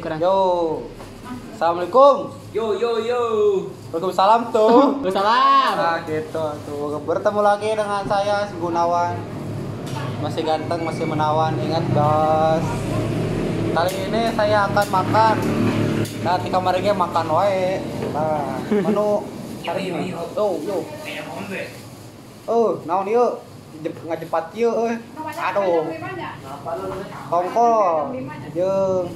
kurang. Yo. Assalamualaikum. Yo. Waalaikumsalam tuh. Waalaikumsalam. Nah gitu tuh. Bertemu lagi dengan saya si Gunawan. Masih ganteng, masih menawan. Ingat guys. Kali ini saya akan makan. Nah di kamarnya makan wae. Nah menu hari ini. Yo. Naon yuk? Ngajepat yuk. Aduh. Kongkol. Jeung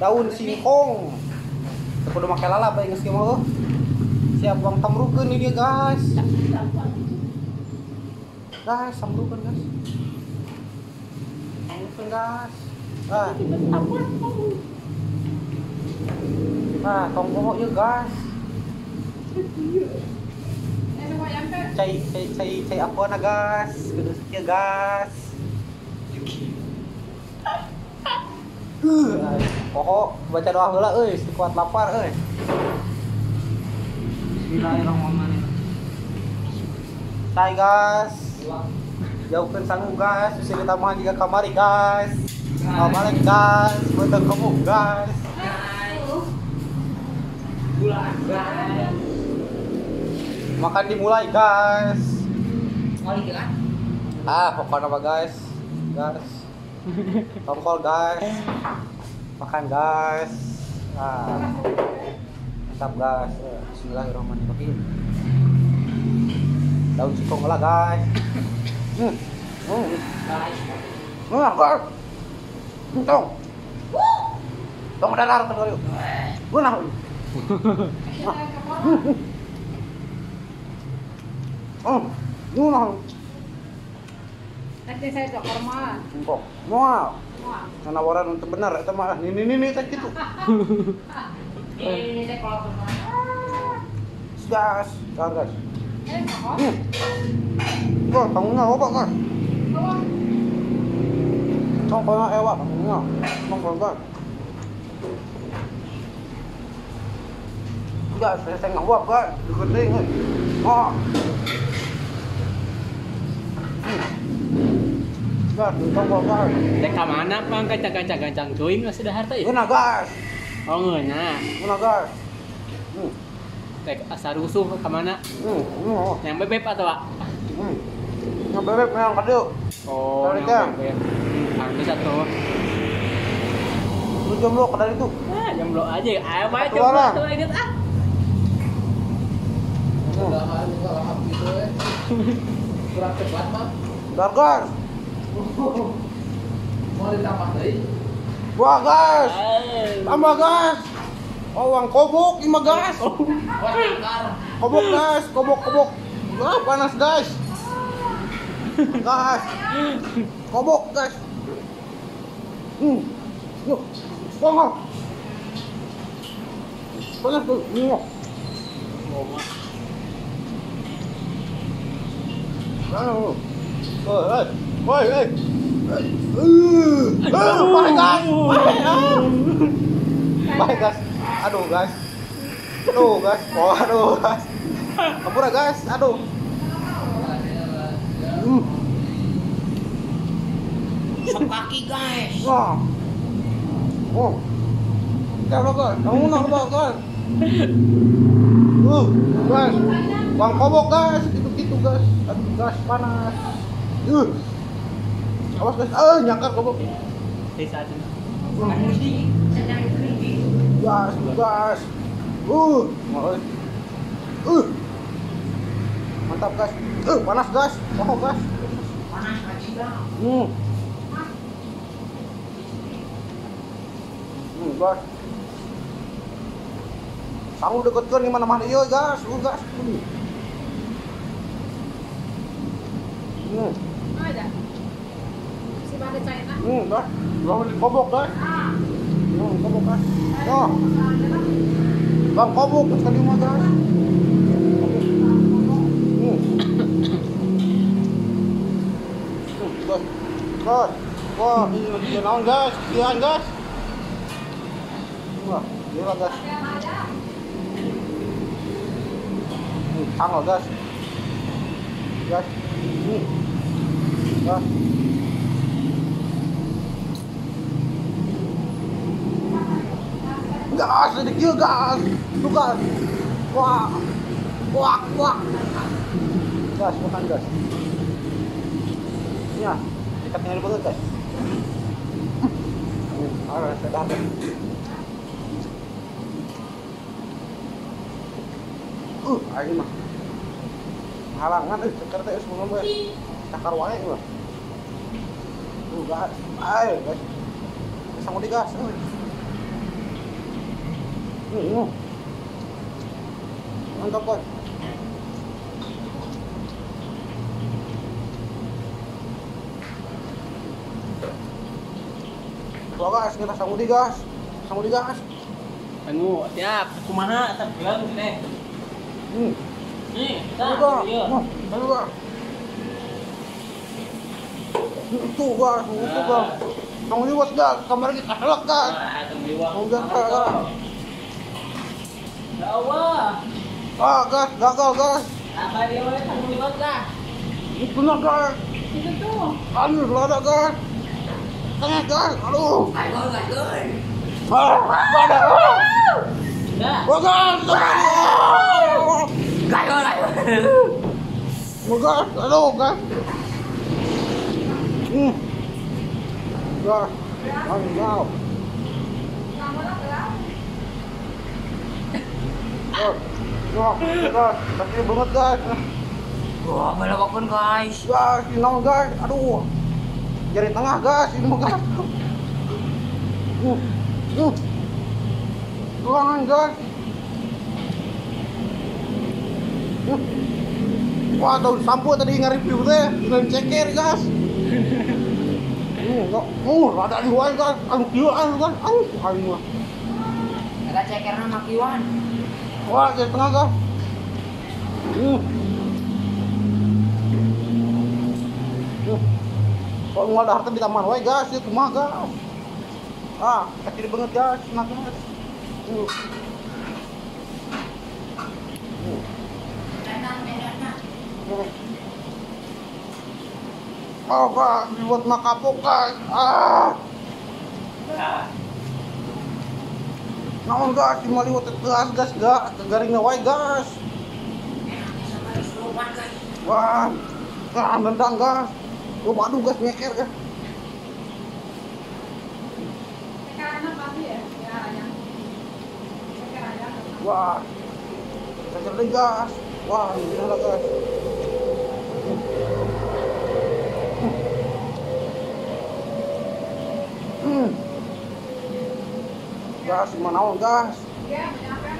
daun singkong. Kudu make lalap bae geus kieu mah. Siap bang tamrukeun nih dia guys. Guys, tamrukeun guys. Tamrukeun guys. Tongkol yuk guys. Cai apa na guys? Kudu kieu guys. Pokok baca doa heula euy, kuat lapar euy. Bismillahirrahmanirrahim. Sai guys. Jauhkeun sangu guys, bisi ditambahan juga kamari guys. Balik guys, beuteuh kamu guys. Makan dimulai guys. Pokoknya apa guys? Tongkol guys. Makan guys. Mantap guys. Bismillahirrahmanirrahim. Daun singkong lah guys. Guys. Tong darar tengok yuk. Gunah. Gunah. Nanti saya dokter mah. Engkau. Moal. Nawaran untuk benar eta mah. Ini teh kitu. Ini teh kalau Gas. Tangungnya apa kan? Tongkolnya ewa tangungnya. Tongkol kan. Gas, saya ngawap kan. Digedeng euy. Gas, tongkol kan. Dek ka mana pang kacang-kacang teuing geus dahar teh? Euna gas. Oh ngeuna. Euna gas. Dek asa rusuh ka mana? Yang bebek atau Pak? Yang bebek yang kado. Oh, Dari yang bebek. Itu satu. Lu jomblo ke dari itu. Jomblo aja. Ayo bae Satu jomblo orang. tuh inget ah. Kurang cepat mah. Gas. Mau ditambah deui. Wah gas. Tambah gas. Uang kobok 5 gas. Wah, tangkar. Kobok gas, kobok. Panas guys. Gas. Kobok gas. Yuk. Bongol. Panas tuh. Woi. Baik gas. Aduh gas. Ampura gas. Aduh. Kaki guys. Wah. Kalau kan, kamu nak kan? Gas. Bang kobok gas, gitu gas. Aduh gas panas. Awas gas. Nyangkar kobok. Desa aja. Gas. Mantap gas. Panas gas. Pokok gas. Panas kaki dah. Gas. Sangu deketkeun di mana-mana ieu gas. Gas. ada. Si pada China. Gas. Kobok gas. Kobok gas. Bang kobok sekali mah gas. Gas. Wah, ini naon gas? Kian gas. Wah, gila gas. Tanggal gas. Gas. Gas. gas, sedikit gas. Tuh gas. Wah. Wah, wah. Gas, makan gas. Ya, ikatnya dulu guys. Ah, sedap. Ayo mah. Halangan ceker teh semua mah. Cakar wae mah. Gas. Ayo, guys. Sama digas. Mantap, guys. Wah, gas, kita sama digas. Sama digas. Anu, siap. Kumaha atuh bilang teh. Nih, Ayo, tah. Iya. ayo, gas. Itu, gas. Itu, gas. Kamu liwat, gas. Kamar kita halak, gas. Ah, tembiwa. Kamu gas, gas. Ya Allah. Ah, gas, gagal, gas. Apa dia we kamu liwat lah. Itu nah, gas. Itu tuh. Aduh, lada, gas. Tengah, gas. Aduh. Gagal, gagal. Lada, Dah. wah, gas. Gagal, gagal. Wah, gas. Aduh, gas. Gas. Ayo, gas. Tapi banget, gas. Wah, balapakan guys. Gas, ini naon, gas. Aduh. Jari tengah, gas. Ini mah, gas. Ruangan, gas. Wah, daun sampo tadi nge-review teh. Daun ceker, gas. Ada di luar, gas. Anu kieuan, gas. Ayo mah. Ada cekerna makiwan. Wah, jari tengah, gas. Kalau nggak ada harta di taman, wae gas, ya kumaha gas. Ah, kecil banget gas, enak banget. Oh, gas, dibuat makapok, gas. Ah, naon gas, cuma liwat gas, gas, gas, garingnya wae gas. Wah, nendang gas. Oh, aduh gas nyeker gas. Karena pasti ya, ya aja. Aja. Wah, nyeker deh gas. Wah, ini lah gas. Gas, mana naon gas? Ya, menyampe.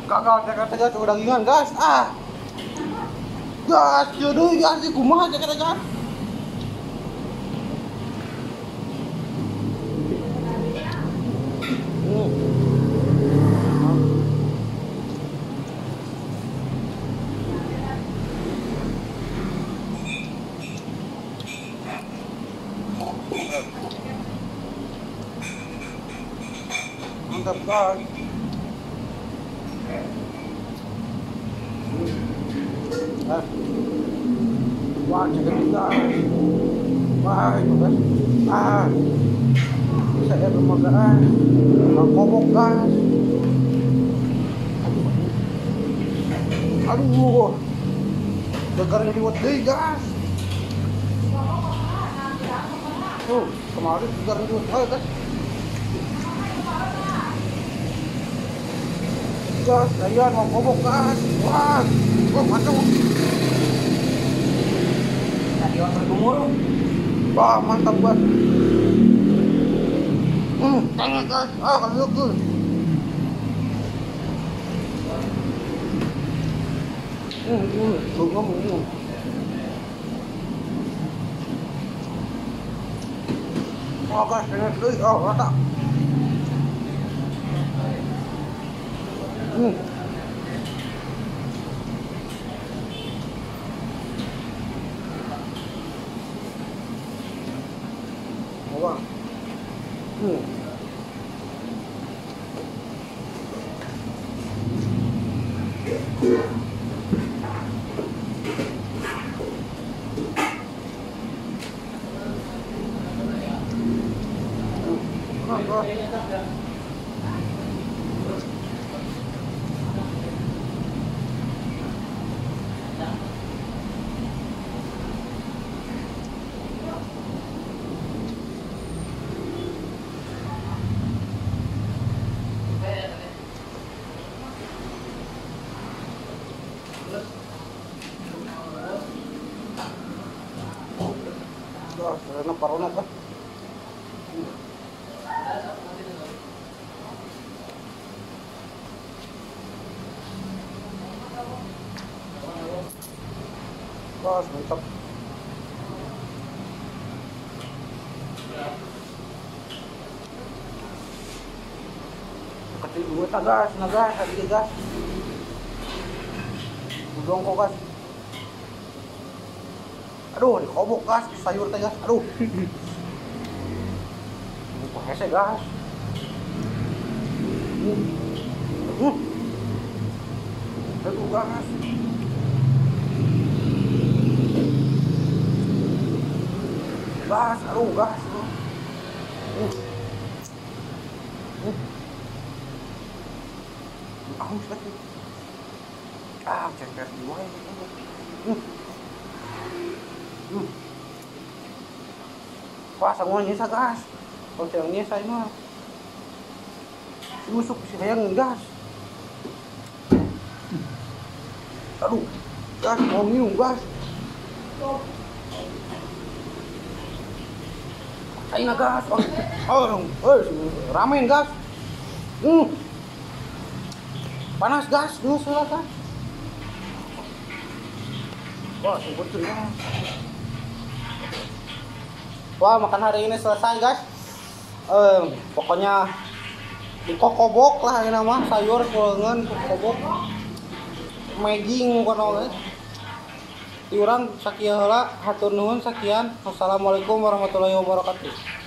Gagal ceker teh gas, udah dagingan gas. Ah. Gas, jodoh gas, kumaha ceker teh gas? Mantap gas. Wah, ceker gas. Wah, itu gas. Ah. Saya rumah gas. Ngomong gas. Aduh. Gagarnya liwat deui gas. Kemarin gagarnya liwat deui gas. Gas, saya mau ngomong gas. Wah, mantap. Tadi orang bergumul. Wah, mantap banget. Tengah gas. Ah, kalau ke. Ngomong. Wah, gas, tengah deui. Oh, rata. Wah. Karena parona kan. Gas, mantap. Kecil gue gas, nagas, ada gas. Udong kok gas. Aduh, dikobok gas, sayur teh gas. Aduh. Buka hese gas. Aduh gas. Gas, aduh gas. Aus lagi. Ceker di wae. Wah, semuanya nyesa gas. Kalau yang nyesa ini mah busuk si hayang gas. Aduh, gas mau minum gas. Ayo gas. Ramen gas. Panas gas, salah gas. Wah, betul ya. Wah, makan hari ini selesai guys. Pokoknya dikokobok lah ini nama sayur kulengan kokobok. Meging kono guys. Diurang sakieu heula, hatur nuhun sakian. Wassalamualaikum warahmatullahi wabarakatuh.